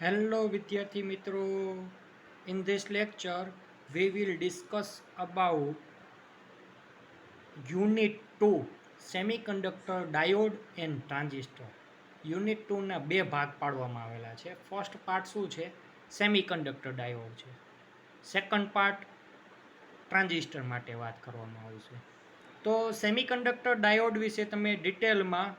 Hello Vidyarthi Mitro. In this lecture, we will discuss about Unit 2 Semiconductor Diode and Transistor. Unit 2 ના બે ભાગ પાડવામાં આવેલા છે. ફર્સ્ટ પાર્ટ શું છે? સેમિકન્ડક્ટર ડાયોડ છે. સેકન્ડ પાર્ટ ટ્રાન્ઝિસ્ટર માટે વાત કરવામાં આવશે. તો સેમિકન્ડક્ટર ડાયોડ વિશે તમે ડિટેલમાં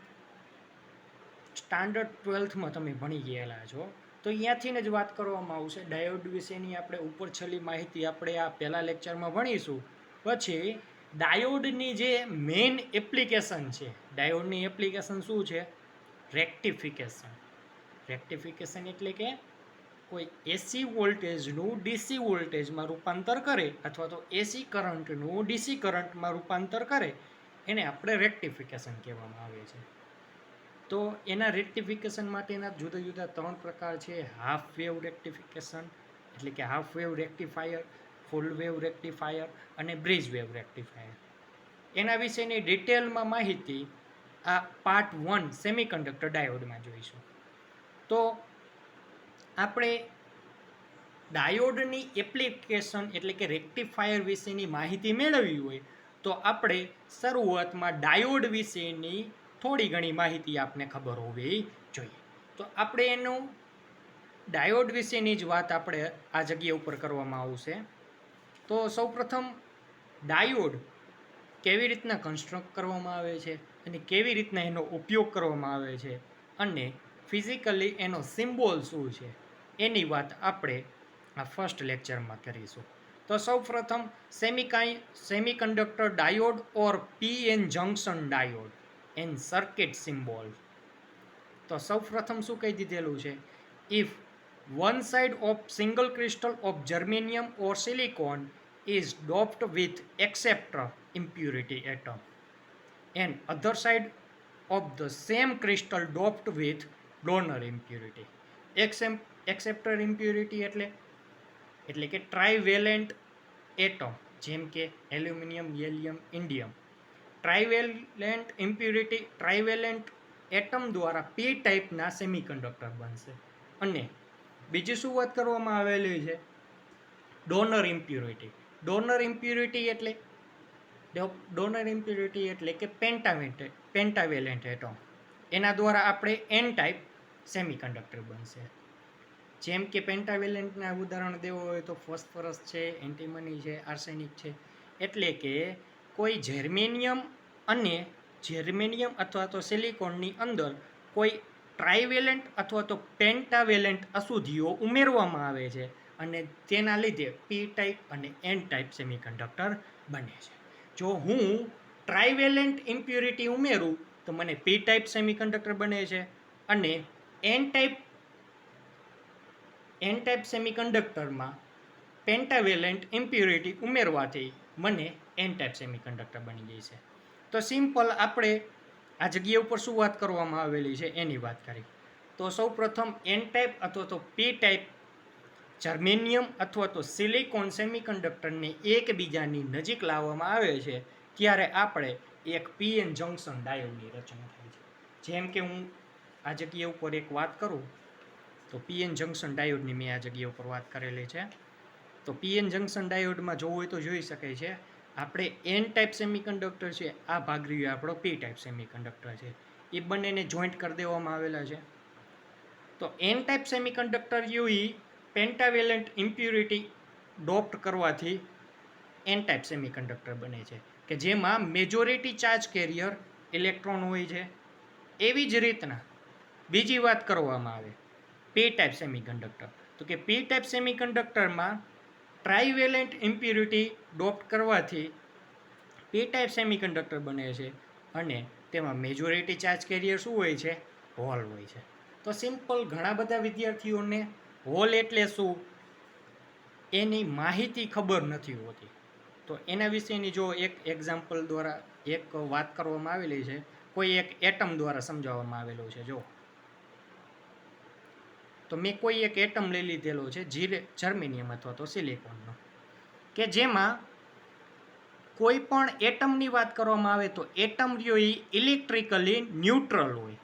સ્ટાન્ડર્ડ 12થમાં તમે ભણી ગયેલા છો. તો અહીંયાથી જ વાત કરવામાં આવશે. ડાયોડ વિશેની આપણે ઉપર છેલ્લી માહિતી આપણે આ પહેલા લેક્ચરમાં ભણીશું. પછી ડાયોડની જે મેઇન એપ્લિકેશન છે, ડાયોડની એપ્લિકેશન શું છે? રેક્ટિફિકેશન. રેક્ટિફિકેશન એટલે કે કોઈ એસી વોલ્ટેજનું ડીસી વોલ્ટેજમાં રૂપાંતર કરે અથવા તો એસી કરંટનું ડીસી કરંટમાં રૂપાંતર કરે એને આપણે રેક્ટિફિકેશન કહેવામાં આવે છે. તો એના રેક્ટિફિકેશન માટેના જુદા જુદા 3 પ્રકાર છે. હાફ વેવ રેક્ટિફિકેશન એટલે કે half wave rectifier, full wave rectifier અને બ્રિજ વેવ રેક્ટિફાયર. એના વિશેની ડિટેલમાં માહિતી આ પાર્ટ 1 સેમિકન્ડક્ટર ડાયોડમાં જોઈશું. તો આપણે ડાયોડની એપ્લિકેશન એટલે કે રેક્ટિફાયર વિશેની માહિતી મેળવવી હોય તો આપણે શરૂઆતમાં ડાયોડ વિશેની થોડી ઘણી માહિતી આપને ખબર હોવી જોઈએ. તો આપણે એનું ડાયોડ વિશેની જ વાત આપણે આ જગ્યા ઉપર કરવામાં આવશે. તો સૌપ્રથમ ડાયોડ કેવી રીતના કન્સ્ટ્રક્ટ કરવામાં આવે છે અને કેવી રીતના એનો ઉપયોગ કરવામાં આવે છે અને ફિઝિકલી એનો સિમ્બોલ શું છે એની વાત આપણે આ ફર્સ્ટ લેક્ચરમાં કરીશું. તો સૌપ્રથમ semiconductor diode or PN junction diode and circuit symbol. તો સૌપ્રથમ શું કહી દીધેલું છે? If one side of single crystal of germanium or silicon is doped with acceptor impurity atom and other side of the same crystal doped with donor impurity. acceptor impurity એટલે કે ટ્રાઇવેલેન્ટ atom જેમ કે aluminium, helium, indium. Trivalent impurity trivalent atom દ્વારા P ટાઈપના semiconductor બનશે. અને બીજી શું વાત કરવામાં આવેલી છે? Donor impurity. ડોનર ઇમ્પ્યુરિટી એટલે કે પેન્ટાવેલેન્ટ એટમ. એના દ્વારા આપણે એન ટાઈપ સેમિકન્ડક્ટર બનશે. જેમ કે પેન્ટાવેલેન્ટના ઉદાહરણ દેવો હોય તો ફોસ્ફરસ છે, એન્ટીમની છે, આર્સેનિક છે. એટલે કે કોઈ જેર્મેનિયમ અથવા તો સિલિકોનની અંદર કોઈ ટ્રાઇવેલેન્ટ અથવા તો પેન્ટાવેલેન્ટ અશુદ્ધિઓ ઉમેરવામાં આવે છે અને તેના લીધે પી ટાઈપ અને એન ટાઈપ સેમિકન્ડક્ટર બને છે. જો હું ટ્રાઇવેલેન્ટ ઇમ્પ્યુરિટી ઉમેરું તો મને પી ટાઈપ સેમિકન્ડક્ટર બને છે અને એન ટાઈપ સેમિકન્ડક્ટરમાં પેન્ટાવેલેન્ટ ઇમ્પ્યુરિટી ઉમેરવાથી મને એન ટાઈપ સેમિકન્ડક્ટર બની જાય છે. તો સિમ્પલ આપણે આ જગ્યા ઉપર શું વાત કરવામાં આવેલી છે એની વાત કરી. તો સૌ પ્રથમ એન ટાઈપ અથવા તો પી ટાઈપ જર્મેનિયમ અથવા તો સિલિકોન સેમિકન્ડક્ટરને એકબીજાની નજીક લાવવામાં આવે છે ત્યારે આપણે એક પીએન જંક્શન ડાયોડની રચના થાય છે. જેમ કે હું આ જગ્યા ઉપર એક વાત કરું તો પીએન જંક્શન ડાયોડની મેં આ જગ્યા ઉપર વાત કરેલી છે. તો પીએન જંક્શન ડાયોડમાં જોવું હોય તો જોઈ શકાય છે. આપણે એન ટાઈપ સેમિકન્ડક્ટર છે, આ ભાગ રહ્યો આપણો પી ટાઈપ સેમિકન્ડક્ટર છે, એ બંનેને જોઈન્ટ કરી દેવામાં આવેલા છે. તો N type semiconductor યુઈ pentavalent impurity ડોપ્ટ કરવાથી એન ટાઈપ સેમિકન્ડક્ટર બને છે કે જેમાં મેજોરિટી ચાર્જ કેરિયર ઇલેક્ટ્રોન હોય છે. એવી જ રીતના બીજી વાત કરવામાં આવે પી ટાઈપ સેમિકન્ડક્ટર. તો કે પી ટાઈપ સેમિકન્ડક્ટરમાં ટ્રાઇવેલેન્ટ ઇમ્પ્યુરિટી ડોપ્ટ કરવાથી પી ટાઈપ સેમિકન્ડક્ટર બને છે અને તેમાં મેજોરિટી ચાર્જ કેરિયર શું હોય છે? હોલ હોય છે. તો સિમ્પલ ઘણા બધા વિદ્યાર્થીઓને હોલ એટલે શું એની માહિતી ખબર નથી હોતી. તો એના વિશેની જો એક એક્ઝામ્પલ દ્વારા એક વાત કરવામાં આવેલી છે, કોઈ એક એટમ દ્વારા સમજાવવામાં આવેલું છે. જો તો મેં કોઈ એક એટમ લઈ લીધેલો છે જર્મેનિયમ અથવા તો સિલિકોનનો, કે જેમાં કોઈ પણ એટમની વાત કરવામાં આવે તો એટમ રહ્યો એ ઇલેક્ટ્રિકલી ન્યુટ્રલ હોય.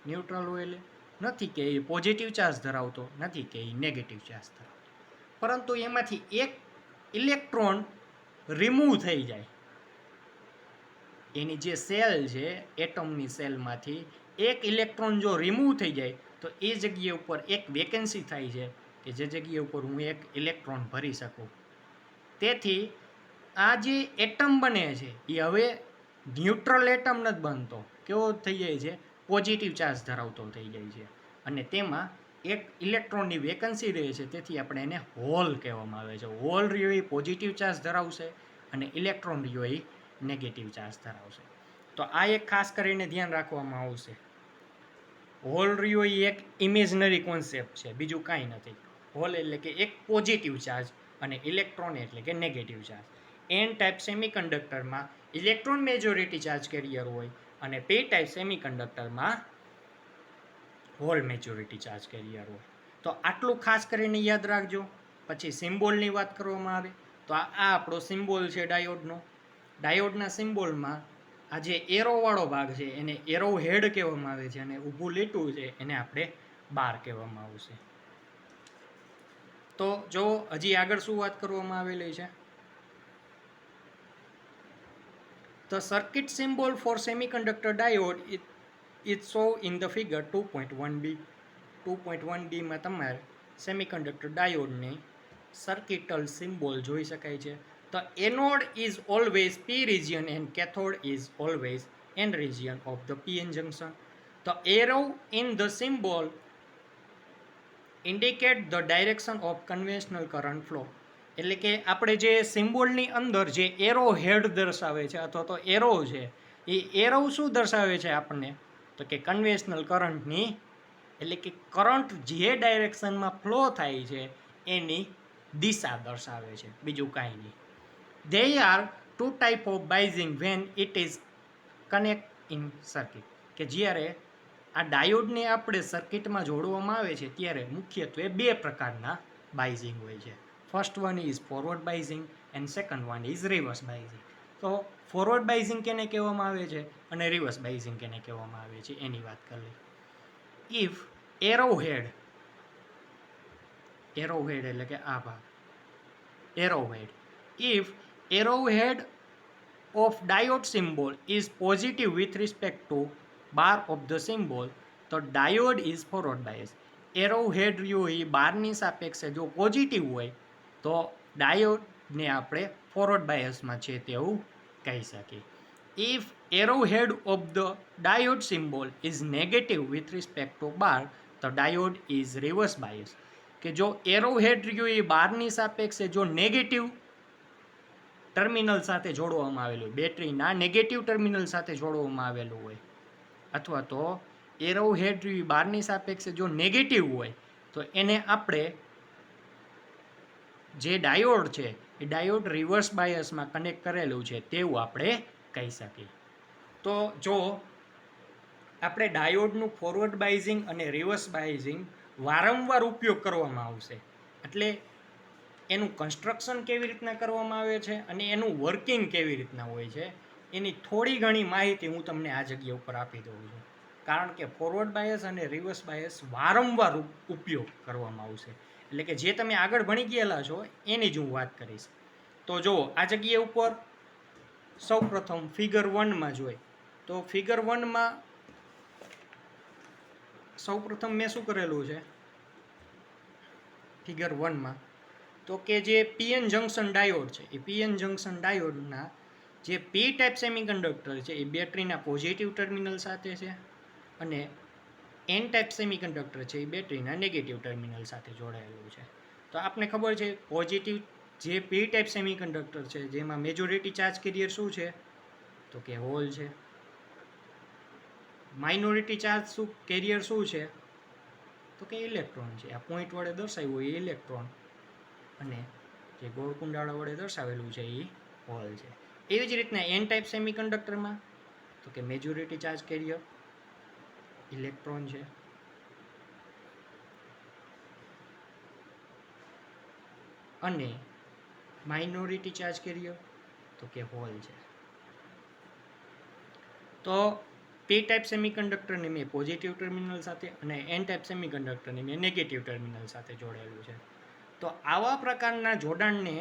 ન્યુટ્રલ હોય એટલે નથી કે એ પોઝિટિવ ચાર્જ ધરાવતો, નથી કે એ નેગેટિવ ચાર્જ ધરાવતો, પરંતુ એમાંથી એક ઇલેક્ટ્રોન રિમૂવ થઈ જાય. એની જે સેલ છે એટમની સેલમાંથી એક ઇલેક્ટ્રોન જો રિમૂવ થઈ જાય તો એ જગ્યા ઉપર એક વેકેન્સી થાય છે કે જે જગ્યા ઉપર હું એક ઇલેક્ટ્રોન ભરી શકું. તેથી આ જે એટમ બને છે એ હવે ન્યુટ્રલ એટમ નથી બનતો, કેવો થઈ જાય છે, પોઝિટિવ ચાર્જ ધરાવતો થઈ જાય છે, અને તેમાં એક ઇલેક્ટ્રોનની વેકન્સી રહે છે. તેથી આપણે એને હોલ કહેવામાં આવે છે. હોલ રહ્યો એ પોઝિટિવ ચાર્જ ધરાવશે અને ઇલેક્ટ્રોન રહ્યો એ નેગેટિવ ચાર્જ ધરાવશે. તો આ એક ખાસ કરીને ધ્યાન રાખવામાં આવશે. હોલ રહ્યો એ એક ઇમેજનરી કોન્સેપ્ટ છે, બીજું કાંઈ નથી. હોલ એટલે કે એક પોઝિટિવ ચાર્જ અને ઇલેક્ટ્રોન એટલે કે નેગેટિવ ચાર્જ. એન ટાઈપ સેમિકન્ડક્ટરમાં ઇલેક્ટ્રોન મેજોરિટી ચાર્જ કેરિયર હોય અને પી ટાઈપ સેમિકન્ડક્ટરમાં હોલ મેજોરિટી ચાર્જ કેરિયર હોય. તો આટલું ખાસ કરીને યાદ રાખજો. પછી સિમ્બોલની વાત કરવામાં આવે તો આ આપણો સિમ્બોલ છે ડાયોડનો. ડાયોડના સિમ્બોલમાં આ જે એરોવાળો ભાગ છે એને એરો હેડ કહેવામાં આવે છે અને ઊભું લીટું છે એને આપણે બાર કહેવામાં આવશે. તો જો હજી આગળ શું વાત કરવામાં આવેલી છે, The circuit symbol for semiconductor diode is shown in the figure 2.1b. 2.1b માં તમારે સેમિકન્ડક્ટર ડાયોડની સર્કિટલ સિમ્બોલ જોઈ શકાય છે. The anode is always P region and cathode is always N region of the PN junction. The arrow in the symbol indicate the direction of conventional current flow. એટલે કે આપણે જે સિમ્બોલની અંદર જે arrow હેડ દર્શાવે છે અથવા તો એરો છે એ એરો શું દર્શાવે છે આપણને, તો કે કન્વેન્શનલ કરંટની, એટલે કે કરંટ જે ડાયરેક્શનમાં ફ્લો થાય છે એની દિશા દર્શાવે છે, બીજું કાંઈ નહીં. They are two type of biasing when it is connect in circuit. કે જ્યારે આ ડાયોડને આપણે સર્કિટમાં જોડવામાં આવે છે ત્યારે મુખ્યત્વે બે પ્રકારના બાઇઝિંગ હોય છે. First one is forward biasing and second one is reverse biasing. તો ફોરવર્ડ બાઇઝિંગ કેને કહેવામાં આવે છે અને રિવર્સ બાઇઝિંગ કેને કહેવામાં આવે છે એની વાત કરી લઈએ. ઇફ એરોહેડ એટલે કે આ ભાગ arrowhead, if arrowhead of diode symbol is positive with respect to bar of the symbol, તો diode is forward bias. Arrowhead રહ્યો એ બારની સાપેક્ષે જો પોઝિટિવ હોય તો ડાયોડને આપણે ફોરવર્ડ બાયસમાં છે તેવું કહી શકીએ. If arrowhead of the diode symbol is negative with respect to bar, તો ડાયોડ ઇઝ રિવર્સ બાયસ. કે જો એરોહેડ રહ્યો એ બારની સાપેક્ષે જો નેગેટિવ ટર્મિનલ સાથે જોડવામાં આવેલું હોય, બેટરીના નેગેટિવ ટર્મિનલ સાથે જોડવામાં આવેલું હોય, અથવા તો એરોહેડ બારની સાપેક્ષે જો નેગેટિવ હોય તો એને આપણે જે ડાયોડ છે એ ડાયોડ રિવર્સ બાયસમાં કનેક્ટ કરેલું છે તેવું આપણે કહી શકીએ. તો જો આપણે ડાયોડનું ફોરવર્ડ બાયઝિંગ અને રિવર્સ બાયઝિંગ વારંવાર ઉપયોગ કરવામાં આવશે, એટલે એનું કન્સ્ટ્રક્શન કેવી રીતના કરવામાં આવે છે અને એનું વર્કિંગ કેવી રીતના હોય છે એની થોડી ઘણી માહિતી હું તમને આ જગ્યા ઉપર આપી દઉં છું. કારણ કે ફોરવર્ડ બાયસ અને રિવર્સ બાયસ વારંવાર ઉપયોગ કરવામાં આવશે, એટલે કે જે તમે આગળ ભણી ગયેલા છો એની જ હું વાત કરીશ. તો જો આ જગ્યા ઉપર સૌ પ્રથમ ફિગર 1માં જોઈએ તો ફિગર 1માં સૌ પ્રથમ મેં શું કરેલું છે ફિગર 1માં, તો કે જે પીએન જંક્શન ડાયોડ છે એ પીએન જંક્શન ડાયોડના જે પી ટાઈપ સેમિકન્ડક્ટર છે એ બેટરીના પોઝિટિવ ટર્મિનલ સાથે છે અને એન ટાઈપ સેમિકન્ડક્ટર છે એ બેટરીના નેગેટિવ ટર્મિનલ સાથે જોડાયેલું છે. તો આપને ખબર છે પોઝિટિવ જે પી ટાઈપ સેમિકન્ડક્ટર છે જેમાં મેજોરિટી ચાર્જ કેરિયર શું છે, તો કે હોલ છે. માઇનોરિટી ચાર્જ કેરિયર શું છે, તો કે ઇલેક્ટ્રોન છે. આ પોઈન્ટ વડે દર્શાવ્યું હોય એ ઇલેક્ટ્રોન અને જે ગોળ કુંડાળા વડે દર્શાવેલું છે એ હોલ છે. એવી જ રીતના એન ટાઈપ સેમિકન્ડક્ટરમાં તો કે મેજોરિટી ચાર્જ કેરિયર ઇલેક્ટ્રોન છે અને માઇનોરિટી ચાર્જ કેરિયર તો કે હોલ છે. તો પી ટાઈપ સેમિકન્ડક્ટરને મેં પોઝિટિવ ટર્મિનલ સાથે અને એન ટાઈપ સેમિકન્ડક્ટરને મેં નેગેટિવ ટર્મિનલ સાથે જોડાયેલું છે. તો આવા પ્રકારના જોડાણને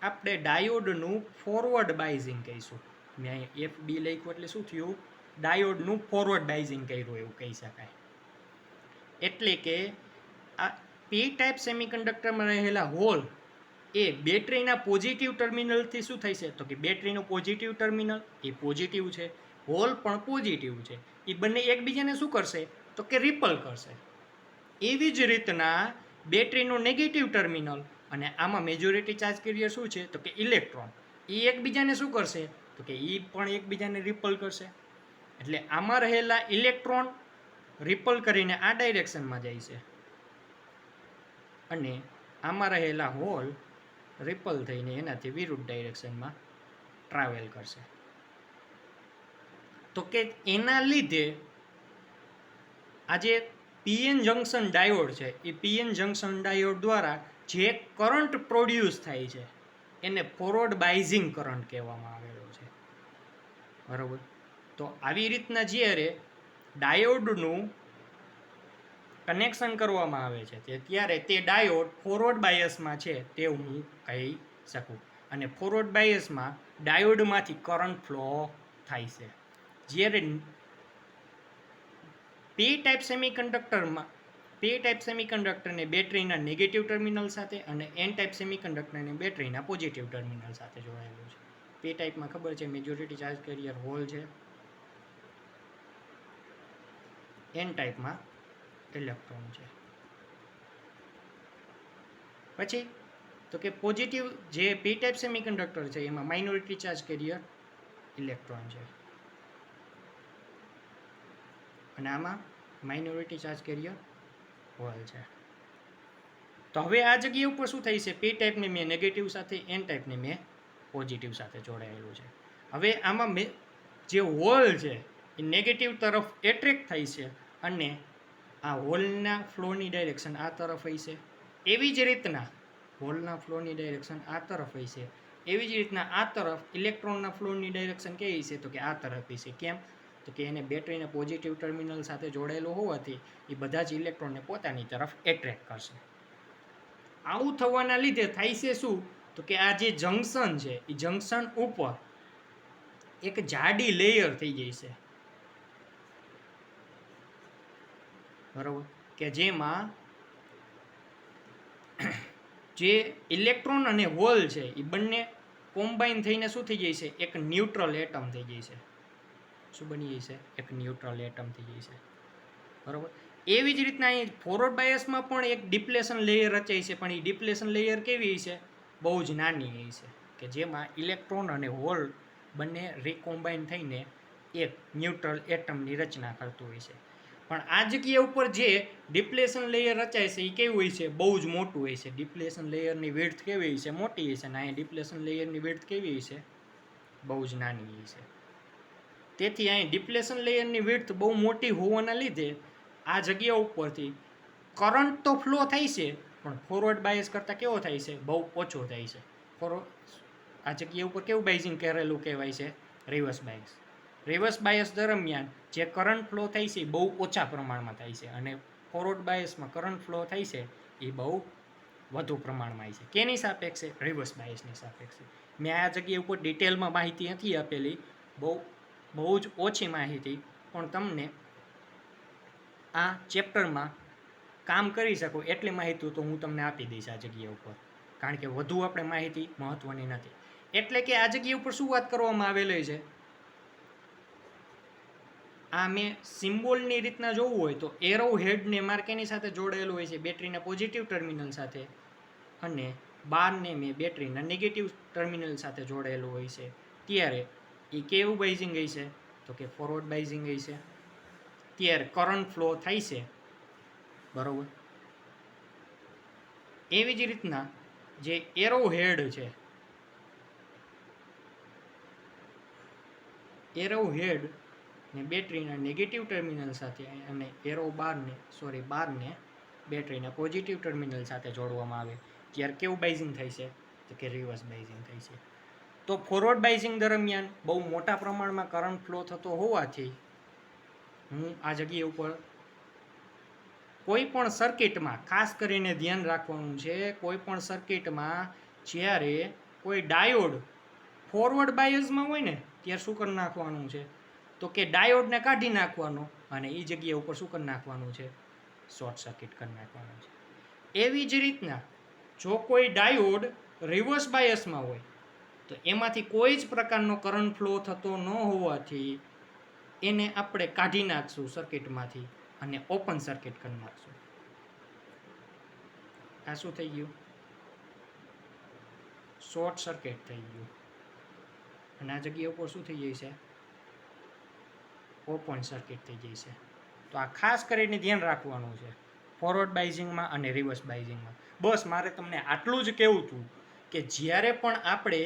આપણે ડાયોડનું ફોરવર્ડ બાયઝિંગ કહીશું. મેં અહીંયા એફ બી લખ્યું એટલે શું થયું? ડાયોડનું ફોરવર્ડ બાયઝિંગ કર્યું એવું કહી શકાય. એટલે કે આ પી ટાઈપ સેમિકન્ડક્ટરમાં રહેલા હોલ એ બેટરીના પોઝિટિવ ટર્મિનલથી શું થાય છે? તો કે બેટરીનું પોઝિટિવ ટર્મિનલ એ પોઝિટિવ છે, હોલ પણ પોઝિટિવ છે. એ બંને એકબીજાને શું કરશે? તો કે રિપલ કરશે. એવી જ રીતના બેટરીનું નેગેટિવ ટર્મિનલ અને આમાં મેજોરિટી ચાર્જ કેરિયર શું છે? તો કે ઇલેક્ટ્રોન. એ એકબીજાને શું કરશે? તો કે એ પણ એકબીજાને રિપલ કરશે. એટલે આમાં રહેલા ઇલેક્ટ્રોન રિપલ કરીને આ ડાયરેક્શનમાં જાય છે અને આમાં રહેલા હોલ રિપલ થઈને એનાથી વિરુદ્ધ ડાયરેક્શનમાં ટ્રાવેલ કરશે. તો કે એના લીધે આ જે પીએન જંક્શન ડાયોડ છે એ પીએન જંક્શન ડાયોડ દ્વારા જે કરંટ પ્રોડ્યુસ થાય છે એને ફોરવર્ડ બાયઝિંગ કરંટ કહેવામાં આવેલો છે. બરાબર. તો આવી રીતના જ્યારે ડાયોડનું કનેક્શન કરવામાં આવે છે ત્યારે તે ડાયોડ ફોરવર્ડ બાયસમાં છે તે હું કહી શકું. અને ફોરવર્ડ બાયસમાં ડાયોડમાંથી કરંટ ફ્લો થાય છે. જ્યારે પી ટાઈપ સેમિકન્ડક્ટરને બેટરીના નેગેટિવ ટર્મિનલ સાથે અને એન ટાઈપ સેમિકન્ડક્ટરને બેટરીના પોઝિટિવ ટર્મિનલ સાથે જોડાયેલું છે. પી ટાઈપમાં ખબર છે મેજોરિટી ચાર્જ કેરિયર હોલ છે, એન ટાઈપમાં ઇલેક્ટ્રોન છે. પછી તો કે પોઝિટિવ જે પી ટાઈપ સેમિકન્ડક્ટર છે એમાં માઇનોરિટી ચાર્જ કેરિયર ઇલેક્ટ્રોન છે અને આમાં માઇનોરિટી ચાર્જ કેરિયર હોલ છે. તો હવે આ જગ્યા ઉપર શું થાય છે? પી ટાઈપને મેં નેગેટિવ સાથે, એન ટાઈપને મેં પોઝિટિવ સાથે જોડાયેલું છે. હવે આમાં જે હોલ છે એ નેગેટિવ તરફ એટ્રેક્ટ થાય છે અને આ હોલના ફ્લોની ડાયરેક્શન આ તરફ હોય છે. એવી જ રીતના હોલના ફ્લોની ડાયરેક્શન આ તરફ હોય છે. એવી જ રીતના આ તરફ ઇલેક્ટ્રોનના ફ્લોની ડાયરેક્શન કેવી છે? તો કે આ તરફ હોય છે. કેમ? તો કે એને બેટરીના પોઝિટિવ ટર્મિનલ સાથે જોડાયેલો હોવાથી એ બધા જ ઇલેક્ટ્રોનને પોતાની તરફ એટ્રેક્ટ કરશે. આવું થવાના લીધે થાય છે શું? તો કે આ જે જંક્શન છે એ જંક્શન ઉપર એક જાડી લેયર થઈ જાય છે. બરાબર. કે જેમાં જે ઇલેક્ટ્રોન અને હોલ છે એ બંને કોમ્બાઈન થઈને શું થઈ જાય છે? એક ન્યુટ્રલ એટમ થઈ જાય છે. શું બની જાય છે? એક ન્યુટ્રલ એટમ થઈ જાય છે. બરાબર. એવી જ રીતના અહીં ફોરવર્ડ બાયસમાં પણ એક ડિપ્લેશન લેયર રચાય છે, પણ એ ડિપ્લેશન લેયર કેવી છે? બહુ જ નાની હોય છે કે જેમાં ઇલેક્ટ્રોન અને હોલ બંને રિકોમ્બાઈન થઈને એક ન્યુટ્રલ એટમની રચના કરતું હોય છે. પણ આ જગ્યા ઉપર જે ડિપ્લેશન લેયર રચાય છે એ કેવું હોય છે? બહુ જ મોટું હોય છે. ડિપ્લેશન લેયરની વિડ્થ કેવી હોય છે? મોટી હોય છે. અને અહીંયા ડિપ્લેશન લેયરની વિડ્થ કેવી હોય છે? બહુ જ નાની હોય છે. તેથી અહીં ડિપ્લેશન લેયરની વિડ્થ બહુ મોટી હોવાના લીધે આ જગ્યા ઉપરથી કરંટ તો ફ્લો થાય છે પણ ફોરવર્ડ બાયસ કરતાં કેવો થાય છે? બહુ ઓછો થાય છે. આ જગ્યા ઉપર કેવું બાયઝિંગ કરેલું કહેવાય છે? Reverse bias. રિવર્સ બાયસ દરમિયાન જે કરંટ ફ્લો થાય છે એ બહુ ઓછા પ્રમાણમાં થાય છે અને ફોરવર્ડ બાયસમાં કરંટ ફ્લો થાય છે એ બહુ વધુ પ્રમાણમાં છે. કેની સાપેક્ષે? રિવર્સ બાયસની સાપેક્ષે. મેં આ જગ્યા ઉપર ડિટેલમાં માહિતી નથી આપેલી, બહુ જ ઓછી માહિતી, પણ તમને આ ચેપ્ટરમાં કામ કરી શકો એટલી માહિતી તો હું તમને આપી દઈશ આ જગ્યા ઉપર, કારણ કે વધુ આપણે માહિતી મહત્ત્વની નથી. એટલે કે આ જગ્યા ઉપર શું વાત કરવામાં આવેલી છે? આ મેં સિમ્બોલની રીતના જોવું હોય તો એરો હેડને માર્ક એની સાથે જોડાયેલું હોય છે બેટરીના પોઝિટિવ ટર્મિનલ સાથે, અને બારને મેં બેટરીના નેગેટિવ ટર્મિનલ સાથે જોડાયેલું હોય છે. ત્યારે એ કેવું બાયઝિંગ હોય છે? તો કે ફોરવર્ડ બાયઝિંગ હોય છે. ત્યારે કરંટ ફ્લો થાય છે. બરાબર. એવી જ રીતના જે એરો હેડ છે, એરો હેડ ને બેટરીના નેગેટિવ ટર્મિનલ સાથે અને બારને બેટરીના પોઝિટિવ ટર્મિનલ સાથે જોડવામાં આવે ત્યારે કેવું બાયઝિંગ થાય છે? તો કે રિવર્સ બાયઝિંગ થાય છે. તો ફોરવર્ડ બાયઝિંગ દરમિયાન બહુ મોટા પ્રમાણમાં કરંટ ફ્લો થતો હોવાથી હું આ જગ્યા ઉપર કોઈ પણ સર્કિટમાં ખાસ કરીને ધ્યાન રાખવાનું છે, કોઈ પણ સર્કિટમાં જ્યારે કોઈ ડાયોડ ફોરવર્ડ બાયસમાં હોય ને ત્યારે શું કરી નાખવાનું છે, તો કે ડાયોડને કાઢી નાખવાનો અને એ જગ્યા ઉપર શું કરી નાખવાનું છે, શોર્ટ સર્કિટ કરી નાખવાનું છે. એવી જ રીતના જો કોઈ ડાયોડ રિવર્સ બાયસમાં હોય તો એમાંથી કોઈ જ પ્રકારનો કરંટ ફ્લો થતો ન હોવાથી એને આપણે કાઢી નાખશું સર્કિટમાંથી અને ઓપન સર્કિટ કરી નાખશું. આ શું થઈ ગયું, શોર્ટ સર્કિટ થઈ ગયું. અને આ જગ્યા ઉપર શું થઈ જાય છે, ઓપન સર્કિટ થઈ જાય છે. તો આ ખાસ કરીને ધ્યાન રાખવાનું છે ફોરવર્ડ બાયઝિંગમાં અને રિવર્સ બાયઝિંગમાં. બસ મારે તમને આટલું જ કહેવું હતું કે જ્યારે પણ આપણે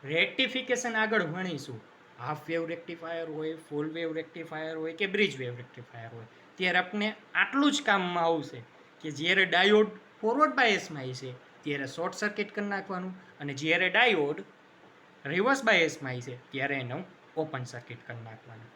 રેક્ટિફિકેશન આગળ ભણીશું, હાફ વેવ રેક્ટિફાયર હોય, ફૂલ વેવ રેક્ટિફાયર હોય કે બ્રિજ વેવ રેક્ટિફાયર હોય, ત્યારે આપણે આટલું જ કામમાં આવશે કે જ્યારે ડાયોડ ફોરવર્ડ બાયસમાં છે ત્યારે શોર્ટ સર્કિટ કરી નાખવાનું અને જ્યારે ડાયોડ રિવર્સ બાયસમાં છે ત્યારે એનું ઓપન સર્કિટ કરી નાખવાનું.